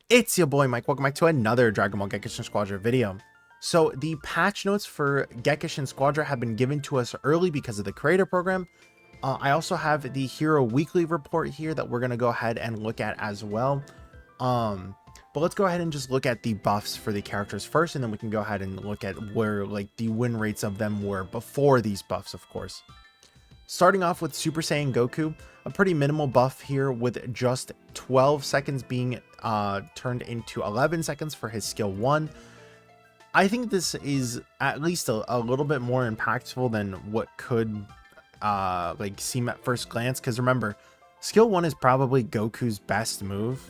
It's your boy Mike. Welcome back to another Dragon Ball Gekishin Squadra video. So the patch notes for Gekishin Squadra have been given to us early because of the creator program. I also have the hero weekly report here that we're going to go ahead and look at as well. But let's go ahead and just look at the buffs for the characters first, and then we can go ahead and look at where like the win rates of them were before these buffs, of course. Starting off with Super Saiyan Goku, a pretty minimal buff here with just 12 seconds being turned into 11 seconds for his skill 1. I think this is at least a little bit more impactful than what could like seem at first glance, because remember, skill 1 is probably Goku's best move.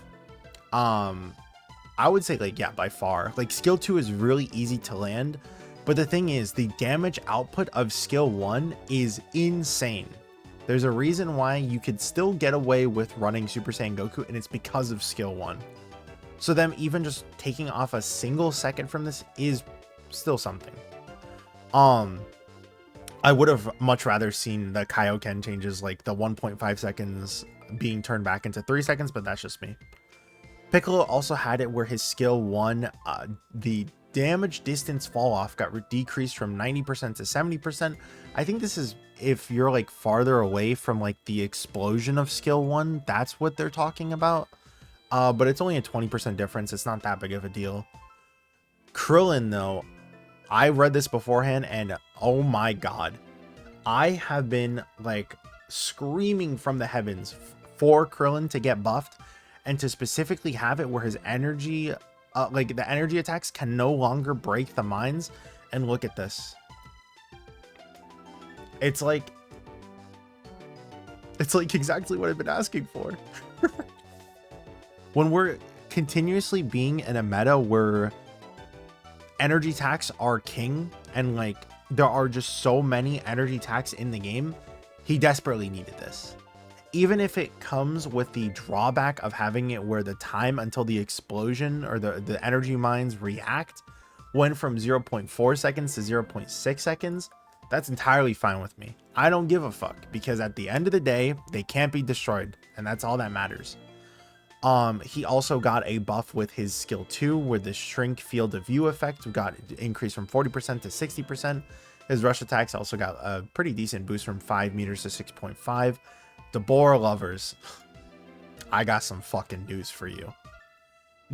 I would say, like, yeah, by far. Like, skill 2 is really easy to land, but the thing is, the damage output of skill 1 is insane. There's a reason why you could still get away with running Super Saiyan Goku, and it's because of skill 1. So them even just taking off a single second from this is still something. I would have much rather seen the Kaioken changes, like the 1.5 seconds being turned back into 3 seconds, but that's just me. Piccolo also had it where his skill 1, the damage distance fall off got decreased from 90% to 70%. I think this is if you're like farther away from like the explosion of skill 1, that's what they're talking about. But it's only a 20% difference. It's not that big of a deal. Krillin, though, I read this beforehand, and oh my god, I have been like screaming from the heavens for Krillin to get buffed and to specifically have it where his energy, like the energy attacks can no longer break the mines. And look at this. It's like exactly what I've been asking for. When we're continuously being in a meta where energy attacks are king, and like there are just so many energy attacks in the game, he desperately needed this. Even if it comes with the drawback of having it where the time until the explosion or the energy mines react went from 0.4 seconds to 0.6 seconds, that's entirely fine with me. I don't give a fuck, because at the end of the day, they can't be destroyed, and that's all that matters. He also got a buff with his skill 2 where the shrink field of view effect got increased from 40% to 60%. His rush attacks also got a pretty decent boost from 5 meters to 6.5. Deborah lovers, I got some fucking news for you.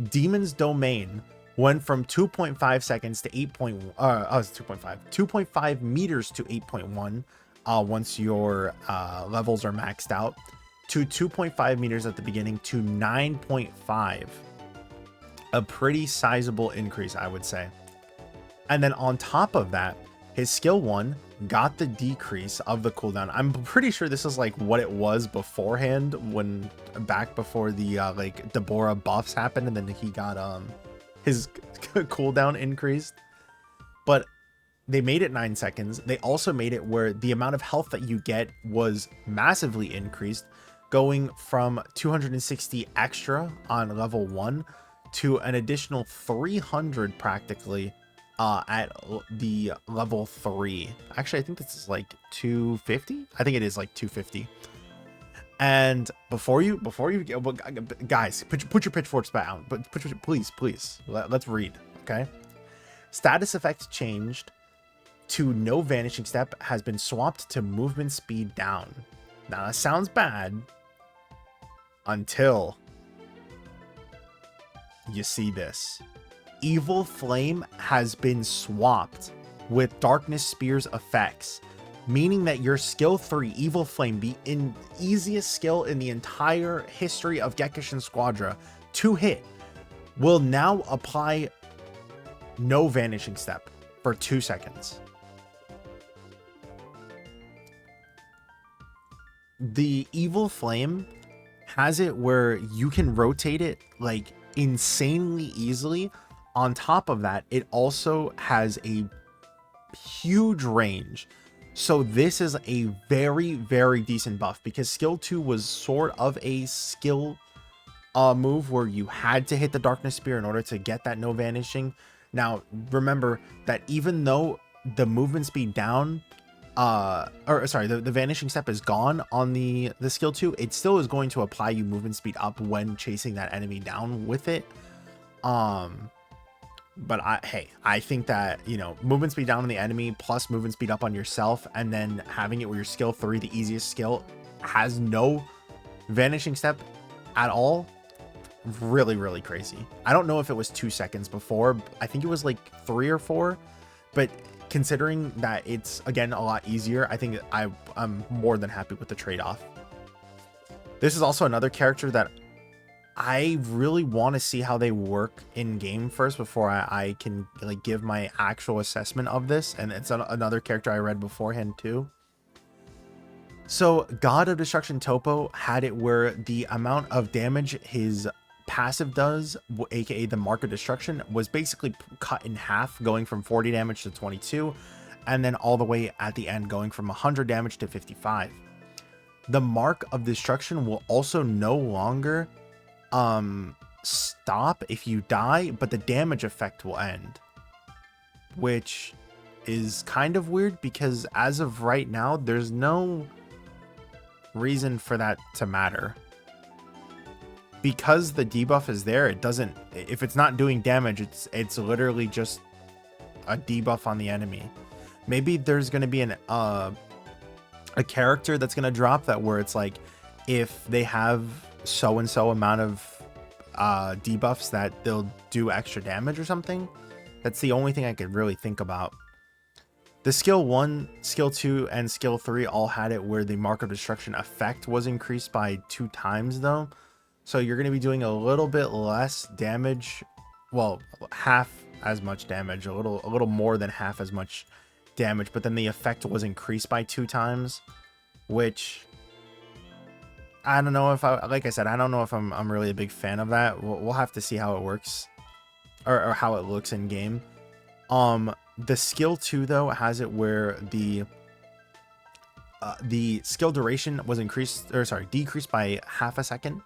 Demon's Domain went from 2.5 seconds to 2.5 meters to 8.1 once your levels are maxed out, to 2.5 meters at the beginning to 9.5. A pretty sizable increase, I would say. And then on top of that, his skill 1 got the decrease of the cooldown. I'm pretty sure this is like what it was beforehand, when back before the like Deborah buffs happened, and then he got his cooldown increased. But they made it 9 seconds. They also made it where the amount of health that you get was massively increased, going from 260 extra on level 1 to an additional 300 practically at the level 3. Actually, I think this is like 250. I think it is like 250. And before you guys, put your pitchforks down, but please let's read. Okay. Status effect changed to no vanishing step has been swapped to movement speed down. Now that sounds bad until you see this. Evil Flame has been swapped with Darkness Spear's effects, meaning that your skill 3, Evil Flame, the easiest skill in the entire history of Gekishin Squadra to hit, will now apply no vanishing step for 2 seconds. The Evil Flame has it where you can rotate it like insanely easily. On top of that, it also has a huge range. So this is a very, very decent buff, because skill 2 was sort of a skill move where you had to hit the Darkness Spear in order to get that no vanishing. Now, remember that even though the movement speed down, the vanishing step is gone on the skill 2, it still is going to apply you movement speed up when chasing that enemy down with it. But I think that, you know, movement speed down on the enemy plus movement speed up on yourself, and then having it where your skill 3, the easiest skill, has no vanishing step at all, really, really crazy. I don't know if it was 2 seconds before. I think it was like 3 or 4, but considering that it's, again, a lot easier, I think I'm more than happy with the trade-off. This is also another character that I really want to see how they work in game first before I can like give my actual assessment of this. And it's another character I read beforehand too. So God of Destruction Topo had it where the amount of damage his passive does, aka the Mark of Destruction, was basically cut in half, going from 40 damage to 22, and then all the way at the end going from 100 damage to 55. The Mark of Destruction will also no longer stop if you die, but the damage effect will end, which is kind of weird because as of right now there's no reason for that to matter. Because the debuff is there, it doesn't, if it's not doing damage, it's literally just a debuff on the enemy. Maybe there's going to be a character that's going to drop that where it's like, if they have so and so amount of debuffs that they'll do extra damage or something. That's the only thing I could really think about. The skill 1, skill 2, and skill 3 all had it where the Mark of Destruction effect was increased by 2 times though. So you're going to be doing a little bit less damage. Well, half as much damage, a little more than half as much damage, but then the effect was increased by 2 times, which I don't know if like I said, I don't know if I'm really a big fan of that. We'll have to see how it works or how it looks in game. The skill 2 though has it where the skill duration was decreased by half a second,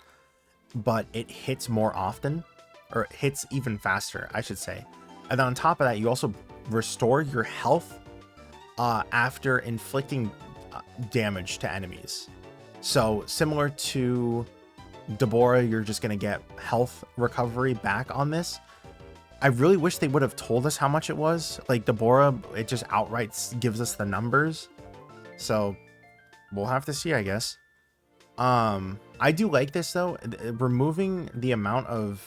but it hits more often, or it hits even faster, I should say. And then on top of that, you also restore your health after inflicting damage to enemies. So similar to Deborah, you're just going to get health recovery back on this. I really wish they would have told us how much it was. Like Deborah, it just outright gives us the numbers. So we'll have to see, I guess. I do like this though. Removing the amount of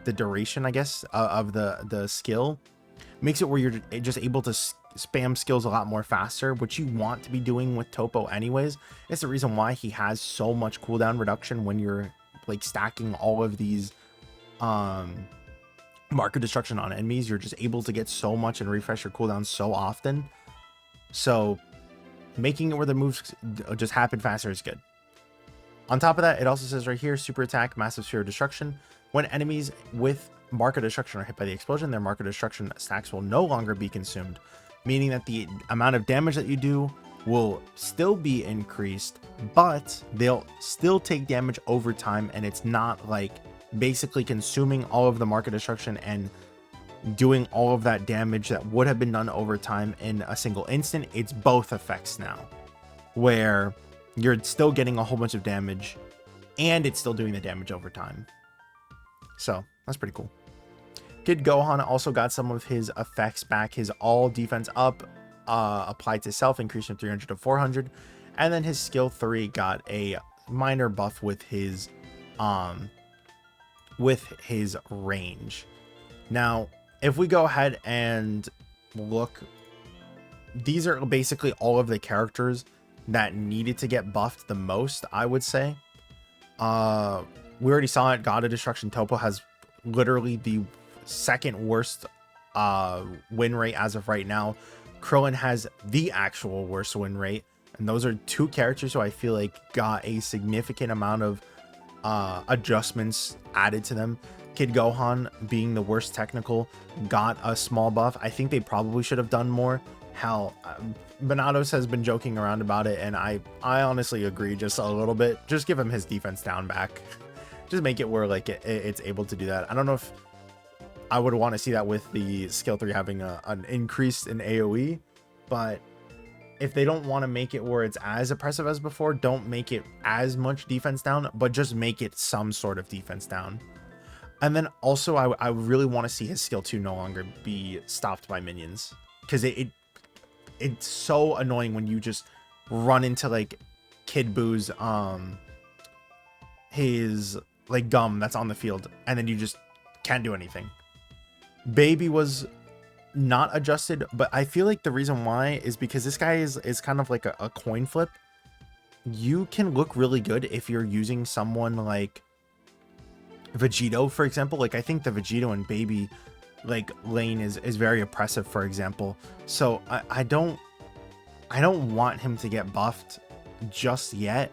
the duration, I guess, of the skill makes it where you're just able to spam skills a lot more faster, which you want to be doing with Topo anyways. It's the reason why he has so much cooldown reduction when you're like stacking all of these Mark of Destruction on enemies. You're just able to get so much and refresh your cooldown so often. So making it where the moves just happen faster is good. On top of that, it also says right here, super attack, massive sphere of destruction. When enemies with Mark of Destruction are hit by the explosion, their Mark of Destruction stacks will no longer be consumed, meaning that the amount of damage that you do will still be increased, but they'll still take damage over time, and it's not like basically consuming all of the Mark of Destruction and doing all of that damage that would have been done over time in a single instant. It's both effects now, where you're still getting a whole bunch of damage and it's still doing the damage over time. So that's pretty cool. Kid Gohan also got some of his effects back. His all defense up applied to self, increased from 300 to 400, and then his skill 3 got a minor buff with his range. Now if we go ahead and look, these are basically all of the characters that needed to get buffed the most, I would say. We already saw it. God of Destruction Topo has literally the second worst win rate as of right now. Krillin has the actual worst win rate, and those are 2 characters who I feel like got a significant amount of adjustments added to them. Kid Gohan, being the worst technical, got a small buff. I think they probably should have done more. Hell, Benatos has been joking around about it, and I honestly agree just a little bit. Just give him his defense down back. Just make it where like it's able to do that. I don't know if I would want to see that with the skill 3 having an increase in AoE, but if they don't want to make it where it's as oppressive as before, don't make it as much defense down, but just make it some sort of defense down. And then also I really want to see his skill 2 no longer be stopped by minions, because it's so annoying when you just run into like Kid Boo's his like gum that's on the field and then you just can't do anything. Baby was not adjusted, but I feel like the reason why is because this guy is kind of like a coin flip. You can look really good if you're using someone like Vegito, for example. Like I think the Vegito and Baby like lane is very oppressive, for example. So I don't want him to get buffed just yet,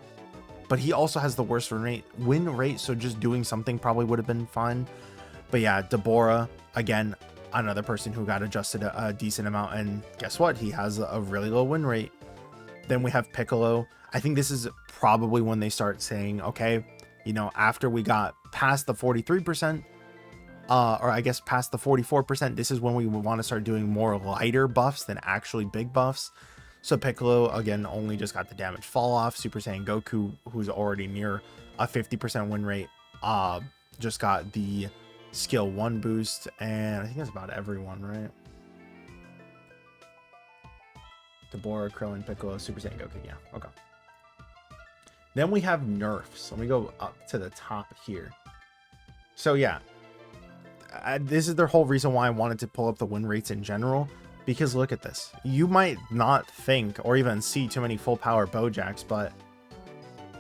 but he also has the worst win rate, so just doing something probably would have been fine. But yeah, Deborah, again, another person who got adjusted a decent amount, and guess what, he has a really low win rate. Then we have Piccolo. I think this is probably when they start saying, okay, you know, after we got past the 43%, or I guess past the 44%, this is when we want to start doing more lighter buffs than actually big buffs. So Piccolo, again, only just got the damage fall off. Super Saiyan Goku, who's already near a 50% win rate, just got the skill 1 boost, and I think that's about everyone, right? Deborah, Krillin, Piccolo, Super Saiyan Goku, yeah, okay. Then we have nerfs. Let me go up to the top here. So yeah, this is the whole reason why I wanted to pull up the win rates in general, because look at this. You might not think or even see too many full power Bojacks, but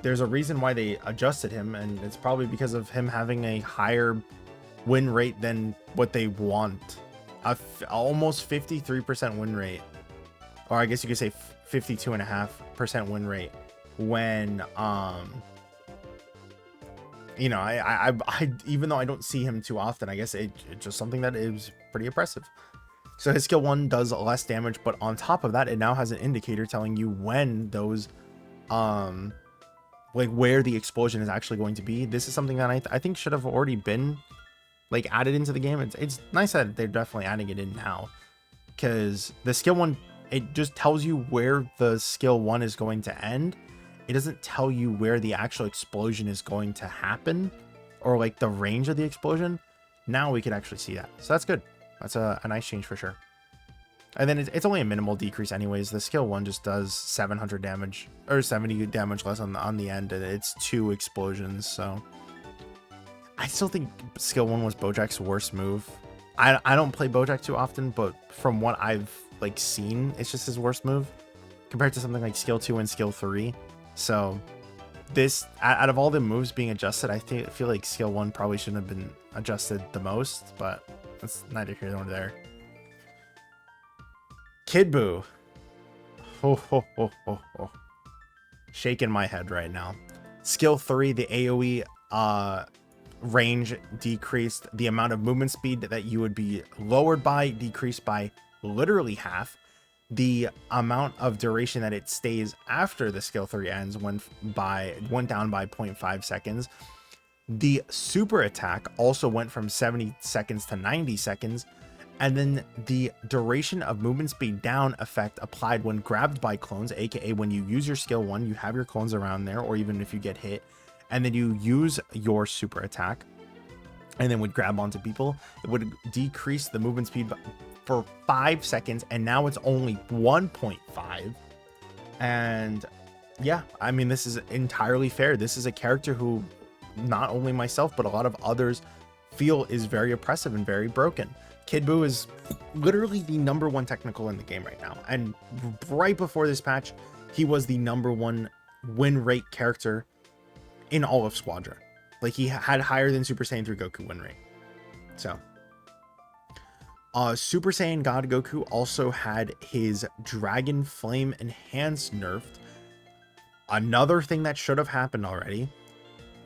there's a reason why they adjusted him, and it's probably because of him having a higher win rate than what they want. Almost 53% win rate, or I guess you could say 52.5% win rate, when you know, I even though I don't see him too often, I guess it's just something that is pretty impressive. So his skill 1 does less damage, but on top of that, it now has an indicator telling you when those like where the explosion is actually going to be. This is something that I think should have already been like added into the game. It's nice that they're definitely adding it in now, because the skill 1, it just tells you where the skill 1 is going to end. It doesn't tell you where the actual explosion is going to happen, or like the range of the explosion. Now we can actually see that, so that's good. That's a nice change for sure. And then it's only a minimal decrease anyways. The skill 1 just does 700 damage, or 70 damage less on the end, and it's 2 explosions. So I still think skill 1 was Bojack's worst move. I don't play Bojack too often, but from what I've like seen, it's just his worst move compared to something like skill 2 and skill 3. So this, out of all the moves being adjusted, I feel like skill 1 probably shouldn't have been adjusted the most, but that's neither here nor there. Kid Buu. Shaking my head right now. Skill 3, the AoE range decreased. The amount of movement speed that you would be lowered by decreased by literally half. The amount of duration that it stays after the skill 3 ends went down by 0.5 seconds. The super attack also went from 70 seconds to 90 seconds. And then the duration of movement speed down effect applied when grabbed by clones, aka when you use your skill 1, you have your clones around there, or even if you get hit, and then you use your super attack and then would grab onto people, it would decrease the movement speed for 5 seconds, and now it's only 1.5. And yeah, I mean, this is entirely fair. This is a character who not only myself but a lot of others feel is very oppressive and very broken. Kid Buu is literally the #1 technical in the game right now, and right before this patch he was the #1 win rate character in all of Squadra. Like, he had higher than Super Saiyan 3 Goku win rate. So Super Saiyan God Goku also had his Dragon Flame Enhanced nerfed. Another thing that should have happened already,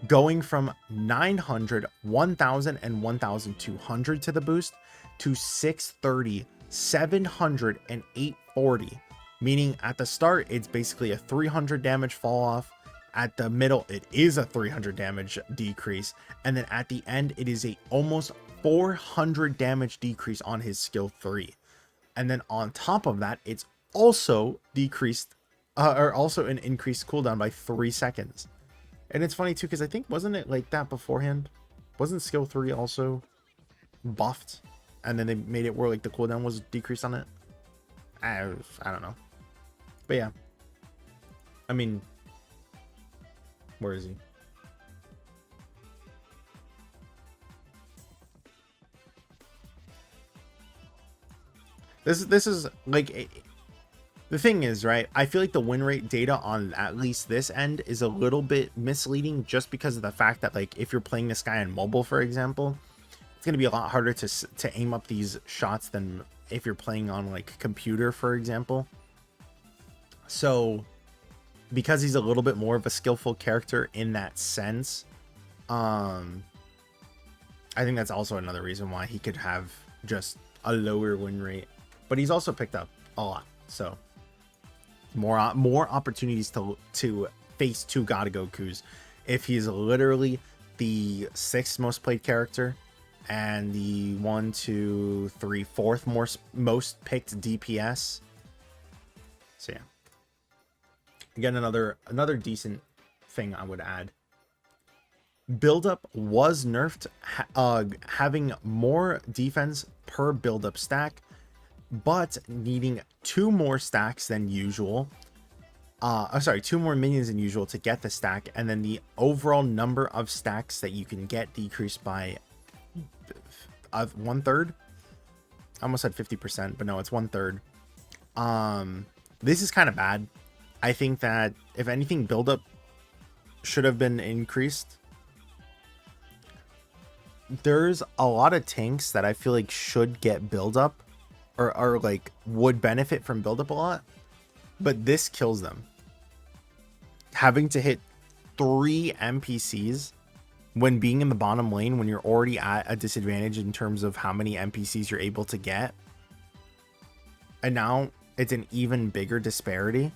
going from 900, 1000, and 1200 to the boost to 630, 700, and 840. Meaning at the start, it's basically a 300 damage fall off. At the middle, it is a 300 damage decrease. And then at the end, it is a almost 400 damage decrease on his skill 3. And then on top of that, it's also decreased, or also an increased cooldown by 3 seconds. And it's funny too, because I think, wasn't it like that beforehand? wasn't skill 3 also buffed, and then they made it where like the cooldown was decreased on it? I don't know, but yeah, I mean, where is he? This is like the thing is, right? I feel like the win rate data on at least this end is a little bit misleading, just because of the fact that like if you're playing this guy on mobile, for example, it's going to be a lot harder to aim up these shots than if you're playing on like computer, for example. So because he's a little bit more of a skillful character in that sense, I think that's also another reason why he could have just a lower win rate. But he's also picked up a lot, so more opportunities to face 2 God Gokus if he's literally the 6th most played character and the 1, 2, 3, 4th most picked DPS. So yeah, again, another decent thing I would add. Buildup was nerfed, having more defense per buildup stack, but needing 2 more stacks than usual. Sorry, 2 more minions than usual to get the stack, and then the overall number of stacks that you can get decreased by 1/3. I almost said 50%, but no, it's 1/3. This is kind of bad. I think that if anything, buildup should have been increased. There's a lot of tanks that I feel like should get buildup, or like would benefit from buildup a lot, but this kills them. Having to hit 3 NPCs when being in the bottom lane, when you're already at a disadvantage in terms of how many NPCs you're able to get, and now it's an even bigger disparity.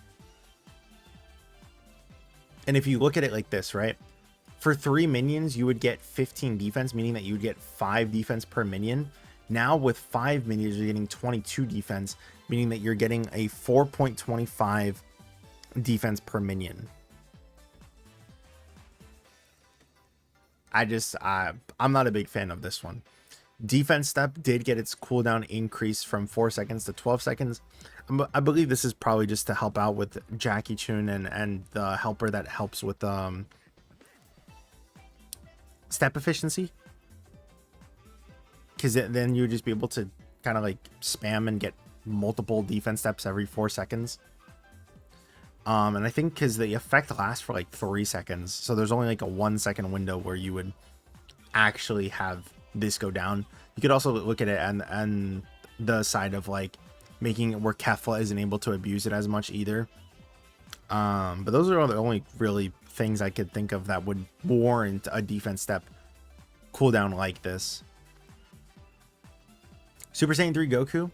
And if you look at it like this, right, for 3 minions you would get 15 defense, meaning that you would get 5 defense per minion. Now with 5 minions you're getting 22 defense, meaning that you're getting a 4.25 defense per minion. I'm not a big fan of this one. Defense step did get its cooldown increased from 4 seconds to 12 seconds. I believe this is probably just to help out with Gekishin and the helper that helps with step efficiency, because then you would just be able to kind of like spam and get multiple defense steps every 4 seconds. And I think because the effect lasts for like 3 seconds, so there's only like a 1 second window where you would actually have this go down. You could also look at it and the side of like making it where Kefla isn't able to abuse it as much either. But those are the only really things I could think of that would warrant a defense step cooldown like this. Super Saiyan 3 Goku.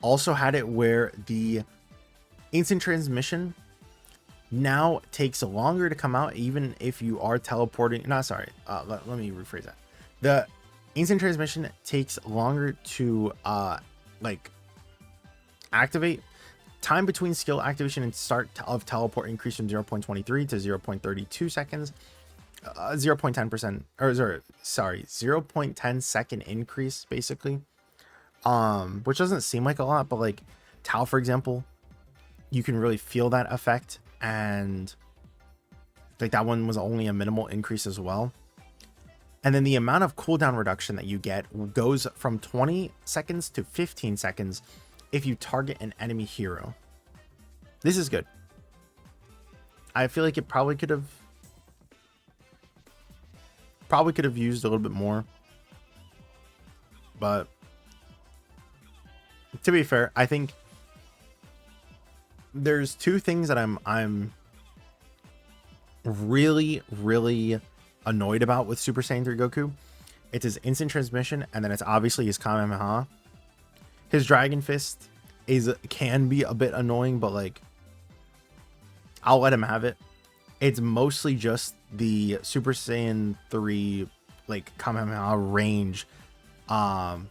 Also had it where the instant transmission now takes longer to come out, even if you are teleporting. No, sorry. Let me rephrase that. The instant transmission takes longer to like activate. Time between skill activation and start of teleport increased from 0.23 to 0.32 seconds. 0.10%, or sorry, 0.10 second increase basically. Which doesn't seem like a lot, but like Tau, for example, you can really feel that effect, and like that one was only a minimal increase as well. And then the amount of cooldown reduction that you get goes from 20 seconds to 15 seconds if you target an enemy hero. This is good. I feel like it probably could have used a little bit more, but to be fair, I think there's 2 things that I'm really annoyed about with Super Saiyan 3 Goku. It's his instant transmission, and then it's obviously his Kamehameha. His Dragon Fist can be a bit annoying, but like I'll let him have it. It's mostly just the Super Saiyan 3 like Kamehameha range, and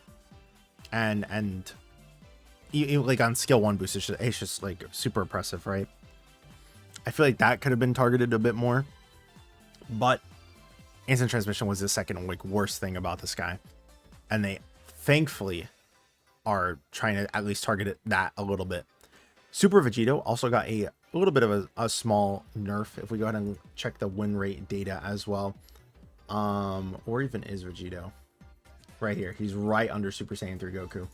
like on skill 1 boost, it's just like super impressive, right? I feel like that could have been targeted a bit more, but instant transmission was the second like worst thing about this guy, and they thankfully are trying to at least target that a little bit. Super Vegito also got a little bit of a small nerf. If we go ahead and check the win rate data as well, or even is Vegito right here? He's right under Super Saiyan 3 Goku.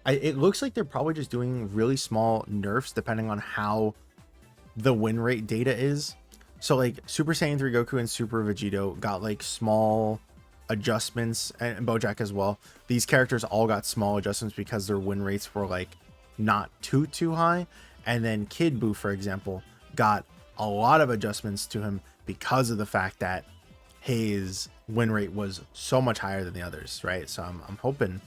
It looks like they're probably just doing really small nerfs depending on how the win rate data is. So like Super Saiyan 3 Goku and Super Vegito got like small adjustments, and Bojack as well. These characters all got small adjustments because their win rates were like not too high. And then Kid Buu, for example, got a lot of adjustments to him because of the fact that his win rate was so much higher than the others, right? So I'm hoping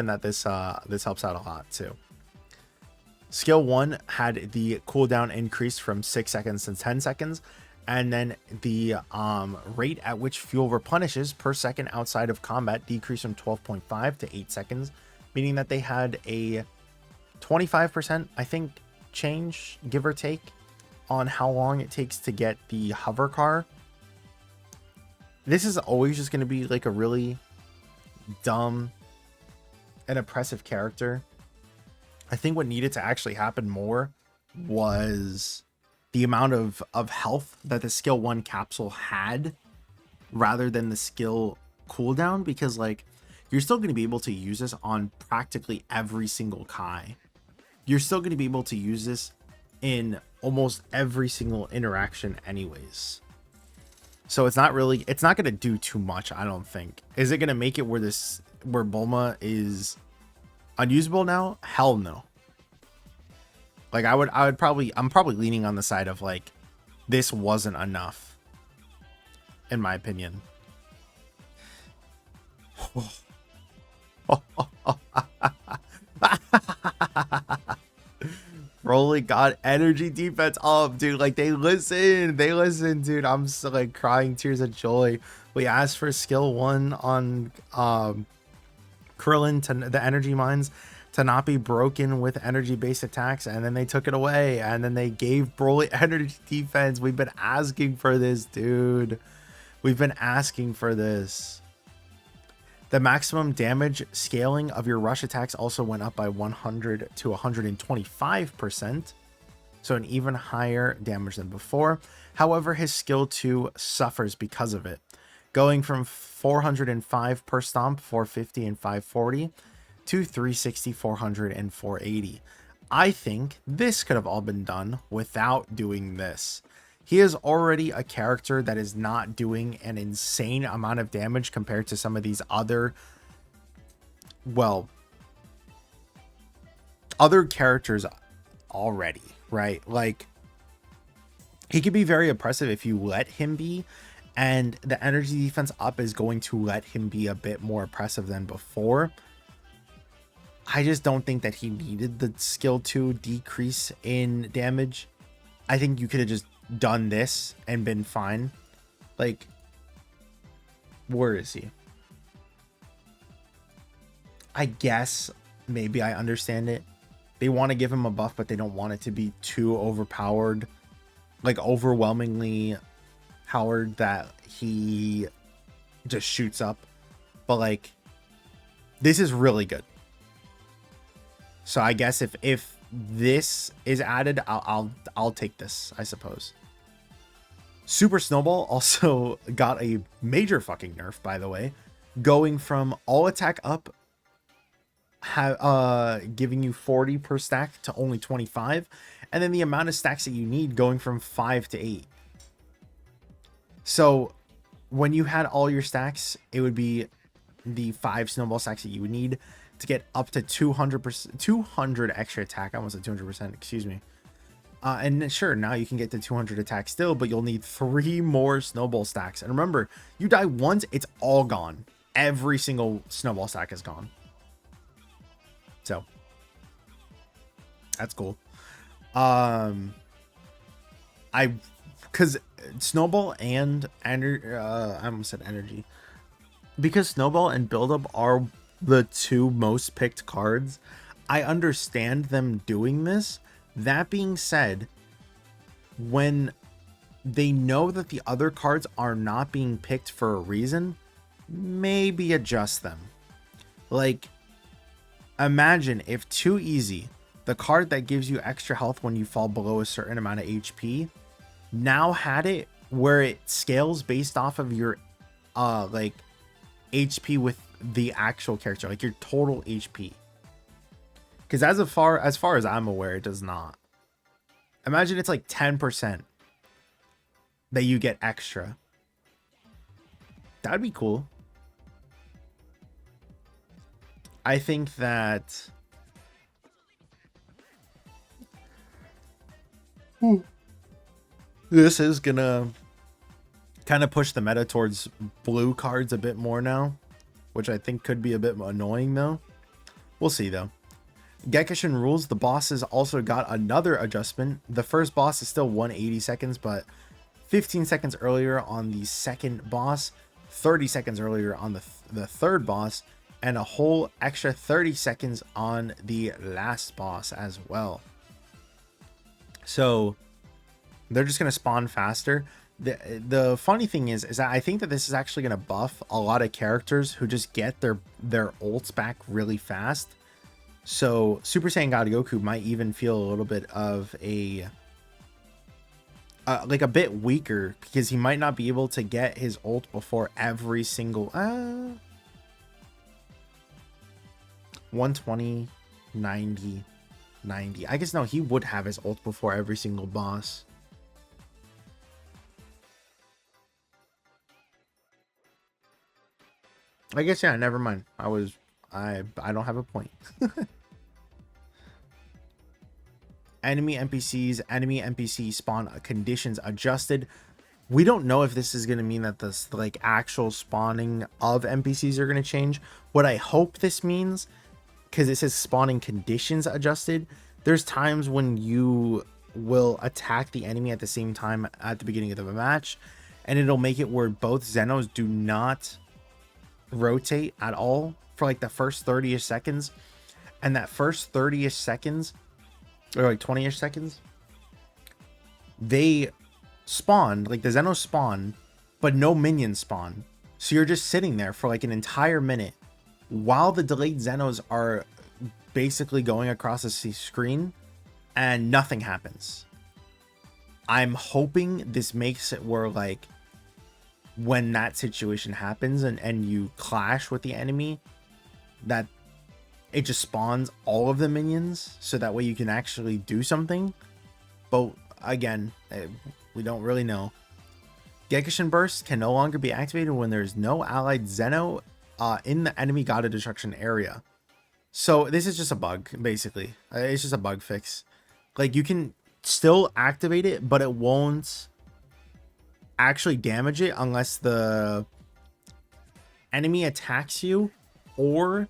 that this helps out a lot too. Skill 1 had the cooldown increased from 6 seconds to 10 seconds, and then the rate at which fuel replenishes per second outside of combat decreased from 12.5 to 8 seconds, meaning that they had a 25%, I think, change, give or take, on how long it takes to get the hover car. This is always just going to be like a really dumb and oppressive character. I think what needed to actually happen more was the amount of health that the skill 1 capsule had rather than the skill cooldown, because like you're still going to be able to use this on practically every single Kai. You're still going to be able to use this in almost every single interaction anyways. So it's not going to do too much, I don't think. Is it going to make it where Bulma is unusable now? Hell no. Like I'm probably leaning on the side of like this wasn't enough, in my opinion. Broly got energy defense up, dude. Like they listen, dude. I'm so like crying tears of joy. We asked for skill 1 on Krillin to the energy mines to not be broken with energy based attacks, and then they took it away, and then they gave Broly energy defense. We've been asking for this, dude. We've been asking for this. The maximum damage scaling of your rush attacks also went up by 100 to 125%, so an even higher damage than before. However, his skill 2 suffers because of it, going from 405 per stomp, 450 and 540 to 360, 400 and 480. I think this could have all been done without doing this. He is already a character that is not doing an insane amount of damage compared to some of these other characters already, right? Like he could be very oppressive if you let him be, and the energy defense up is going to let him be a bit more oppressive than before. I just don't think that he needed the skill 2 decrease in damage. I think you could have just done this and been fine. Like, where is he? I guess maybe I understand it. They want to give him a buff, but they don't want it to be too overpowered, like overwhelmingly powered that he just shoots up. But like, this is really good. So I guess if this is added, I'll take this, I suppose. Super Snowball also got a major fucking nerf, by the way, going from all attack up, giving you 40 per stack to only 25, and then the amount of stacks that you need going from 5 to 8. So when you had all your stacks, it would be the 5 snowball stacks that you would need to get up to 200 extra attack. I almost said 200%, excuse me. And sure, now you can get to 200 attack still, but you'll need 3 more snowball stacks. And remember, you die once, it's all gone. Every single snowball stack is gone. So that's cool. Because snowball and I almost said energy. Because snowball and buildup are the 2 most picked cards, I understand them doing this, That being said, when they know that the other cards are not being picked for a reason, maybe adjust them. Like, imagine if Too Easy, the card that gives you extra health when you fall below a certain amount of HP, now had it where it scales based off of your like HP with the actual character, like your total HP. Because as far as I'm aware, it does not. Imagine it's like 10% that you get extra. That'd be cool. I think that this is gonna kind of push the meta towards blue cards a bit more now, which I think could be a bit annoying though. We'll see though. Gekishin rules, the bosses also got another adjustment. The first boss is still 180 seconds, but 15 seconds earlier on the second boss, 30 seconds earlier on the third boss, and a whole extra 30 seconds on the last boss as well. So they're just going to spawn faster. The funny thing is that I think that this is actually going to buff a lot of characters who just get their ults back really fast. So Super Saiyan God Goku might even feel a little bit of a like a bit weaker, because he might not be able to get his ult before every single 120, 90, 90. I guess no, he would have his ult before every single boss. I guess, yeah, never mind. I don't have a point. Enemy NPC spawn conditions adjusted. We don't know if this is going to mean that this like actual spawning of NPCs are going to change. What I hope this means, because it says spawning conditions adjusted, there's times when you will attack the enemy at the same time at the beginning of the match, and it'll make it where both Zenos do not rotate at all for like the first 30-ish seconds. And that first 30-ish seconds, or like 20-ish seconds, they spawn, like the Zenos spawn, but no minions spawn. So you're just sitting there for like an entire minute while the delayed Zenos are basically going across the screen and nothing happens. I'm hoping this makes it where like when that situation happens and you clash with the enemy, that it just spawns all of the minions, so that way you can actually do something. But again, we don't really know. Gekishin Burst can no longer be activated when there's no allied Zeno in the enemy God of Destruction area. So this is just a bug, basically. It's just a bug fix. Like, you can still activate it, but it won't actually damage it unless the enemy attacks you, or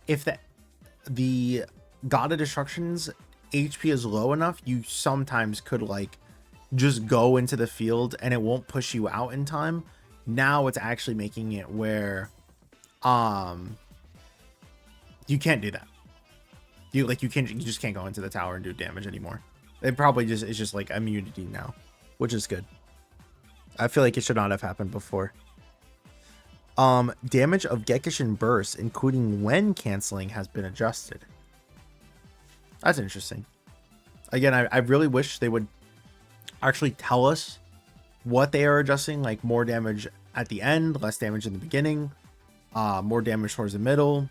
if the God of Destruction's HP is low enough, you sometimes could like just go into the field and it won't push you out in time. Now it's actually making it where you can't do that. You just can't go into the tower and do damage anymore. It probably just is just like immunity now, which is good. I feel like it should not have happened before. Damage of Gekishin Burst, including when canceling, has been adjusted. That's interesting. Again, I really wish they would actually tell us what they are adjusting, like more damage at the end, less damage in the beginning, more damage towards the middle,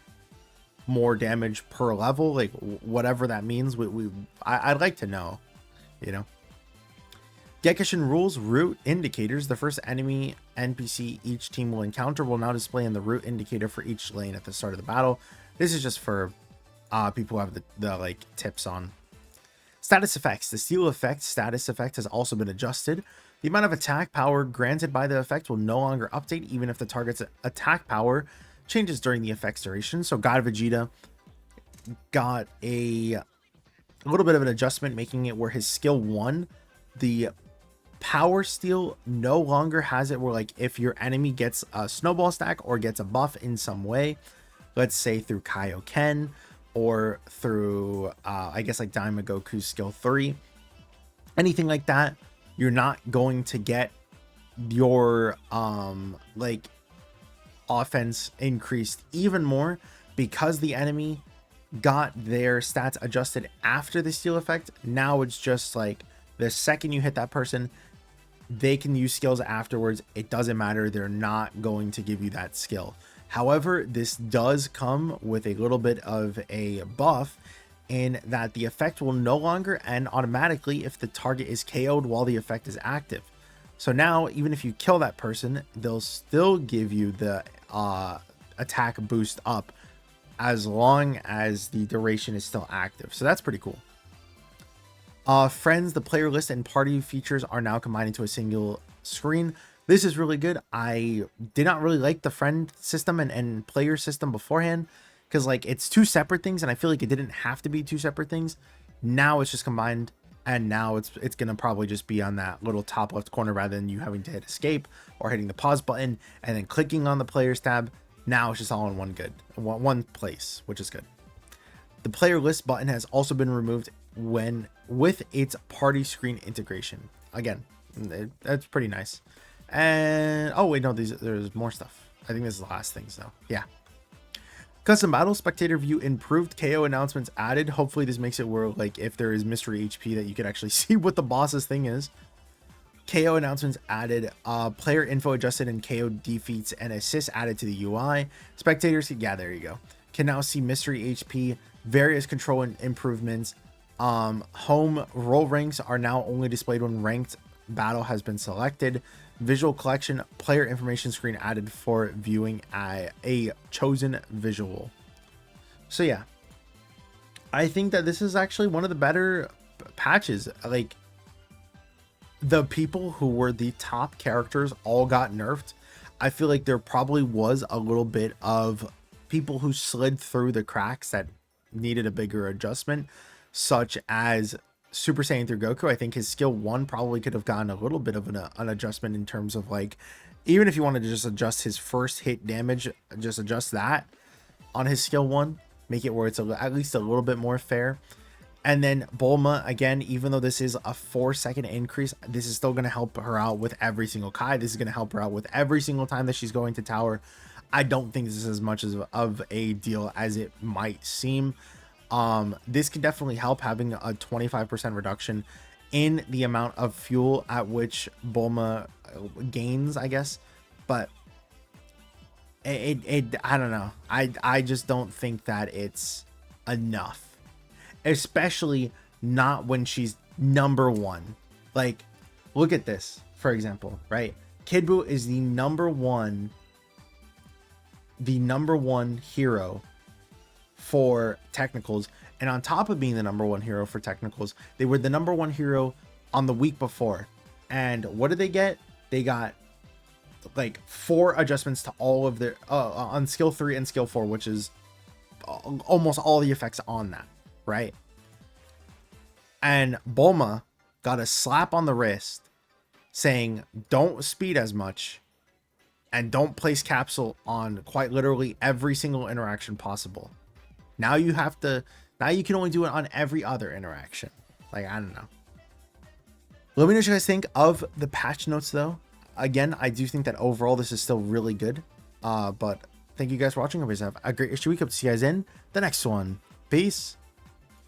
more damage per level, like whatever that means. I'd like to know, you know. Gekishin rules route indicators. The first enemy NPC each team will encounter will now display in the route indicator for each lane at the start of the battle. This is just for people who have the like tips on. Status effects. The steel effect status effect has also been adjusted. The amount of attack power granted by the effect will no longer update even if the target's attack power changes during the effect's duration. So God Vegeta got a little bit of an adjustment, making it where his skill 1, the power steal, no longer has it where like if your enemy gets a snowball stack or gets a buff in some way, let's say through Kaioken or through I guess like Daima Goku's skill 3, anything like that, you're not going to get your like offense increased even more, because the enemy got their stats adjusted after the steal effect. Now it's just like the second you hit that person, they can use skills afterwards. It doesn't matter, they're not going to give you that skill. However, this does come with a little bit of a buff in that the effect will no longer end automatically if the target is KO'd while the effect is active. So now, even if you kill that person, they'll still give you the attack boost up as long as the duration is still active. So that's pretty cool. Friends, the player list and party features are now combined into a single screen. This is really good. I did not really like the friend system and player system beforehand, because like it's two separate things, and I feel like it didn't have to be two separate things. Now it's just combined, and now it's gonna probably just be on that little top left corner rather than you having to hit escape or hitting the pause button and then clicking on the players tab. Now it's just all in one place, which is good. The player list button has also been removed with its party screen integration. Again, that's pretty nice. And oh wait, no, there's more stuff. I think this is the last things though. Yeah. Custom battle spectator view improved, KO announcements added. Hopefully this makes it where like if there is mystery HP that you can actually see what the boss's thing is. KO announcements added, player info adjusted, and KO defeats and assists added to the UI. Spectators, yeah, there you go, can now see mystery HP, various control improvements. Home role ranks are now only displayed when ranked battle has been selected. Visual collection, player information screen added for viewing a chosen visual. So yeah, I think that this is actually one of the better patches. Like, the people who were the top characters all got nerfed. I feel like there probably was a little bit of people who slid through the cracks that needed a bigger adjustment, such as Super Saiyan 3 Goku. I think his skill 1 probably could have gotten a little bit of an adjustment in terms of like, even if you wanted to just adjust his first hit damage, just adjust that on his skill 1, make it where it's at least a little bit more fair. And then Bulma, again, even though this is a 4-second increase, this is still going to help her out with every single Kai. This is going to help her out with every single time that she's going to tower. I don't think this is as much of a deal as it might seem. This can definitely help, having a 25% reduction in the amount of fuel at which Bulma gains, I guess. But I don't know. I just don't think that it's enough. Especially not when she's number 1. Like, look at this, for example, right? Kid Buu is the number one hero for technicals, and on top of being the number 1 hero for technicals, they were the number 1 hero on the week before. And what did they get? They got like 4 adjustments to all of their on skill 3 and skill 4, which is almost all the effects on that, right? And Bulma got a slap on the wrist saying don't speed as much and don't place capsule on quite literally every single interaction possible. Now you can only do it on every other interaction. Like, I don't know. Let me know what you guys think of the patch notes though. Again, I do think that overall this is still really good. But thank you guys for watching. Hope you guys have a great issue week. Hope to see you guys in the next one. Peace.